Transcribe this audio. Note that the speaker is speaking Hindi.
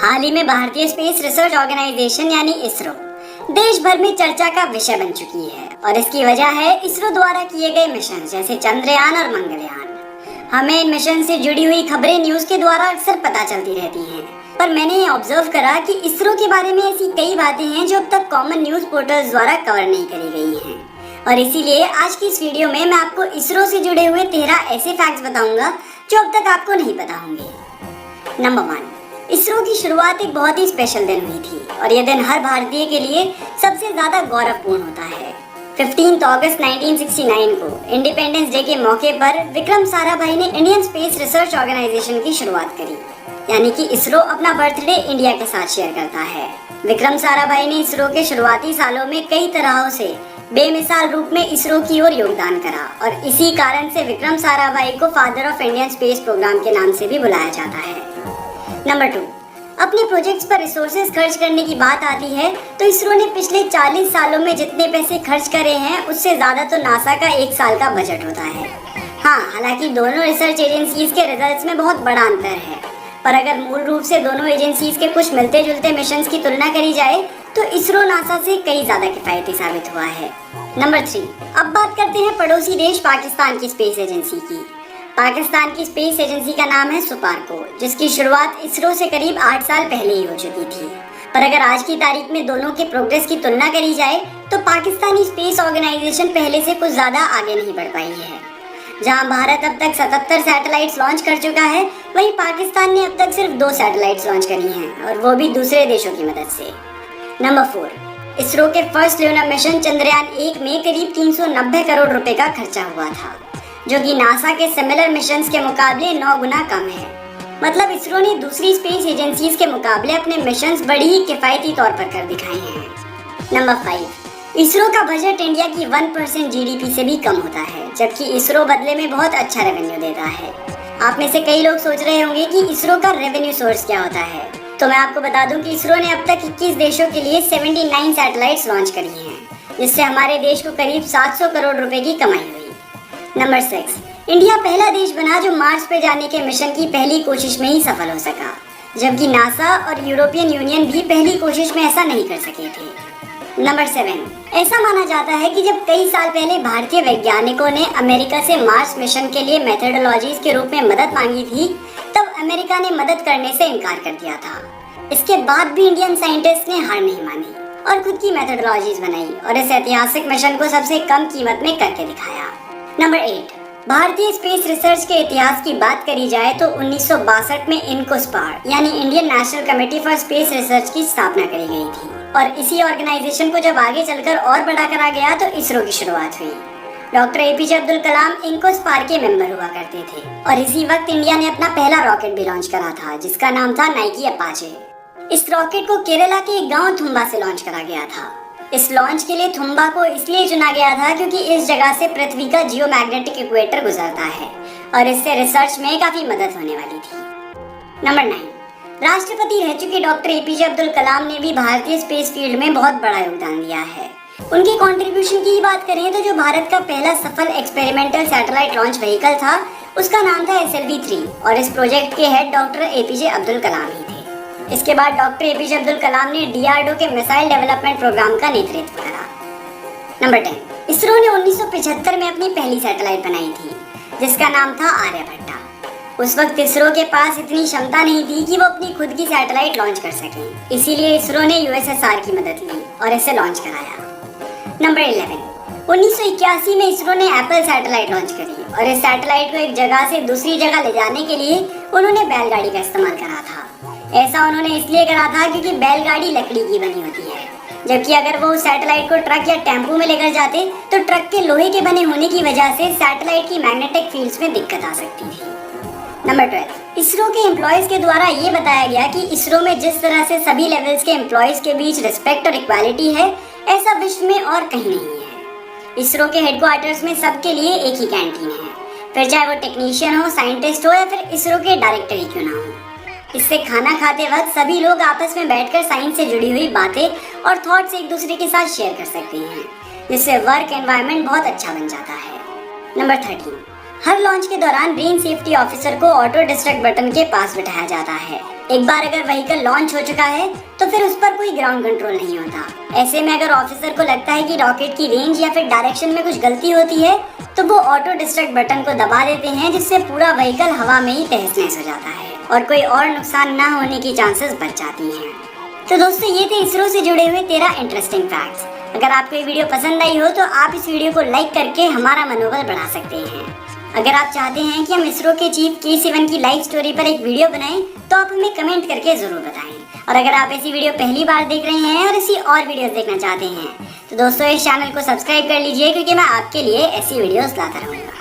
हाल ही में भारतीय स्पेस रिसर्च ऑर्गेनाइजेशन यानी इसरो देश भर में चर्चा का विषय बन चुकी है और इसकी वजह है इसरो द्वारा किए गए मिशन जैसे चंद्रयान और मंगलयान। हमें इन मिशन से जुड़ी हुई खबरें न्यूज के द्वारा अक्सर पता चलती रहती हैं, पर मैंने ये ऑब्जर्व करा कि इसरो के बारे में ऐसी कई बातें हैं जो अब तक कॉमन न्यूज पोर्टल्स द्वारा कवर नहीं करी गई हैं, और इसीलिए आज की इस वीडियो में मैं आपको इसरो से जुड़े हुए 13 ऐसे फैक्ट्स बताऊंगा जो अब तक आपको नहीं पता होंगे। नंबर 1, इसरो की शुरुआत एक बहुत ही स्पेशल दिन हुई थी और यह दिन हर भारतीय के लिए सबसे ज्यादा गौरवपूर्ण होता है। 15 अगस्त 1969 को इंडिपेंडेंस डे के मौके पर विक्रम साराभाई ने इंडियन स्पेस रिसर्च ऑर्गेनाइजेशन की शुरुआत करी, यानी कि इसरो अपना बर्थडे इंडिया के साथ शेयर करता है। विक्रम साराभाई ने इसरो के शुरुआती सालों में कई तरहों से बेमिसाल रूप में इसरो की ओर योगदान करा और इसी कारण से विक्रम साराभाई को father of Indian space programme के नाम से भी बुलाया जाता है। नंबर 2, अपने प्रोजेक्ट्स पर रिसोर्सेज खर्च करने की बात आती है तो इसरो ने पिछले 40 सालों में जितने पैसे खर्च करे हैं उससे ज्यादा तो नासा का एक साल का बजट होता है। हाँ, हालांकि दोनों रिसर्च एजेंसीज के रिजल्ट्स में बहुत बड़ा अंतर है, पर अगर मूल रूप से दोनों एजेंसीज के कुछ मिलते जुलते मिशंस की तुलना करी जाए तो इसरो नासा से कई ज्यादा किफायती साबित हुआ है। नंबर 3, अब बात करते हैं पड़ोसी देश पाकिस्तान की स्पेस एजेंसी की। पाकिस्तान की स्पेस एजेंसी का नाम है सुपारको, जिसकी शुरुआत इसरो से करीब 8 साल पहले ही हो चुकी थी। पर अगर आज की तारीख में दोनों के प्रोग्रेस की तुलना करी जाए तो पाकिस्तानी स्पेस ऑर्गेनाइजेशन पहले से कुछ ज्यादा आगे नहीं बढ़ पाई है। जहां भारत अब तक 77 सैटेलाइट्स लॉन्च कर चुका है, वहीं पाकिस्तान ने अब तक सिर्फ 2 सैटेलाइट्स लॉन्च करी हैं और वो भी दूसरे देशों की मदद से। नंबर 4, इसरो के फर्स्ट ल्यूनर मिशन चंद्रयान 1 में करीब 390 करोड़ रुपए का खर्चा हुआ था, जो कि नासा के सिमिलर मिशंस के मुकाबले 9 गुना कम है। मतलब इसरो ने दूसरी स्पेस एजेंसीज के मुकाबले अपने मिशंस बड़ी ही किफायती तौर पर कर दिखाए हैं। नंबर 5, इसरो का बजट इंडिया की 1% जीडीपी से भी कम होता है, जबकि इसरो बदले में बहुत अच्छा रेवेन्यू देता है। आप में से कई लोग सोच रहे होंगे कि इसरो का रेवेन्यू सोर्स क्या होता है, तो मैं आपको बता दूं कि इसरो ने अब तक 21 देशों के लिए 79 सैटेलाइट्स लॉन्च करी हैं, जिससे हमारे देश को करीब 700 करोड़ रुपए की कमाई हुई। नंबर 6, इंडिया पहला देश बना जो मार्स पे जाने के मिशन की पहली कोशिश में ही सफल हो सका, जबकि नासा और यूरोपियन यूनियन भी पहली कोशिश में ऐसा नहीं कर सके थे। नंबर 7, ऐसा माना जाता है कि जब कई साल पहले भारतीय वैज्ञानिकों ने अमेरिका से मार्स मिशन के लिए मेथोडोलॉजीज के रूप में मदद मांगी थी, तब अमेरिका ने मदद करने से इनकार कर दिया था। इसके बाद भी इंडियन साइंटिस्ट ने हार नहीं मानी और खुद की मेथोडोलॉजीज बनाई और इस ऐतिहासिक मिशन को सबसे कम कीमत में करके दिखाया। नंबर 8, भारतीय स्पेस रिसर्च के इतिहास की बात करी जाए तो 1962 में इनकोस्पार यानी Indian national committee for space research की स्थापना करी गई थी और इसी ऑर्गेनाइजेशन को जब आगे चलकर और बड़ा करा गया तो इसरो की शुरुआत हुई। Doctor APJ Abdul Kalam INCOSPAR के मेंबर हुआ करते थे और इसी वक्त इंडिया ने अपना पहला रॉकेट भी लॉन्च करा था, जिसका नाम था नाइकी अपाचे। इस रॉकेट को केरला के एक गाँव थुम्बा से लॉन्च करा गया था। इस लॉन्च के लिए थुम्बा को इसलिए चुना गया था क्योंकि इस जगह से पृथ्वी का जियोमैग्नेटिक इक्वेटर गुजरता है और इससे रिसर्च में काफी मदद होने वाली थी। नंबर 9, राष्ट्रपति रह चुके डॉक्टर एपीजे अब्दुल कलाम ने भी भारतीय स्पेस फील्ड में बहुत बड़ा योगदान दिया है। उनके कंट्रीब्यूशन की बात करें तो जो भारत का पहला सफल एक्सपेरिमेंटल सैटेलाइट लॉन्च व्हीकल था उसका नाम था SLV-3 और इस प्रोजेक्ट के head doctor APJ Abdul Kalam ही थे। इसके बाद डॉक्टर एपीजे अब्दुल कलाम ने DRDO के मिसाइल डेवलपमेंट प्रोग्राम का नेतृत्व करा। नंबर 10, इसरो ने 1975 में अपनी पहली सैटेलाइट बनाई थी, जिसका नाम था आर्यभट्टा। उस वक्त इसरो के पास इतनी क्षमता नहीं थी कि वो अपनी खुद की सैटेलाइट लॉन्च कर सकें, इसीलिए इसरो ने USSR की मदद ली और इसे लॉन्च कराया। नंबर 11, 1981 में इसरो ने एप्पल सैटेलाइट लॉन्च करी और इस सैटेलाइट को एक जगह से दूसरी जगह ले जाने के लिए उन्होंने बैलगाड़ी का इस्तेमाल करा था। ऐसा उन्होंने इसलिए करा था क्योंकि बैलगाड़ी लकड़ी की बनी होती है, जबकि अगर वो उस सैटेलाइट को ट्रक या टेम्पो में लेकर जाते तो ट्रक के लोहे के बने होने की वजह से सैटेलाइट की मैग्नेटिक फील्ड्स में दिक्कत आ सकती थी। नंबर 12, इसरो के एम्प्लॉयज के द्वारा ये बताया गया कि इसरो में जिस तरह से सभी लेवल्स के एम्प्लॉयज के बीच रिस्पेक्ट और इक्वालिटी है, ऐसा विश्व में और कहीं नहीं है। इसरो के हेडक्वार्टर्स में सबके लिए एक ही कैंटीन है, फिर चाहे वो टेक्नीशियन हो, साइंटिस्ट हो या फिर इसरो के डायरेक्टर ही क्यों ना हो। इससे खाना खाते वक्त सभी लोग आपस में बैठकर साइंस से जुड़ी हुई बातें और थॉट्स एक दूसरे के साथ शेयर कर सकते हैं, जिससे वर्क एनवायरनमेंट बहुत अच्छा बन जाता है। नंबर 13, हर लॉन्च के दौरान रेन सेफ्टी ऑफिसर को ऑटो डिस्ट्रक्ट बटन के पास बिठाया जाता है एक बार अगर व्हीकल लॉन्च हो चुका है तो फिर उस पर कोई ग्राउंड कंट्रोल नहीं होता। ऐसे में अगर ऑफिसर को लगता है कि रॉकेट की रेंज या फिर डायरेक्शन में कुछ गलती होती है तो वो ऑटो डिस्ट्रक्ट बटन को दबा देते हैं, जिससे पूरा व्हीकल हवा में ही तहस नहस हो जाता है और कोई और नुकसान ना होने की चांसेस बच जाती हैं। तो दोस्तों ये थे इसरो से जुड़े हुए 13 इंटरेस्टिंग फैक्ट्स। अगर आपको ये वीडियो पसंद आई हो तो आप इस वीडियो को लाइक करके हमारा मनोबल बढ़ा सकते हैं। अगर आप चाहते हैं कि हम इसरो के चीफ के-7 की लाइफ स्टोरी पर एक वीडियो बनाएं तो आप हमें कमेंट करके जरूर बताएं। और अगर आप ऐसी वीडियो पहली बार देख रहे हैं और ऐसी और वीडियोस देखना चाहते हैं तो दोस्तों इस चैनल को सब्सक्राइब कर लीजिए, क्योंकि मैं आपके लिए ऐसी वीडियोस लाता रहूँगा।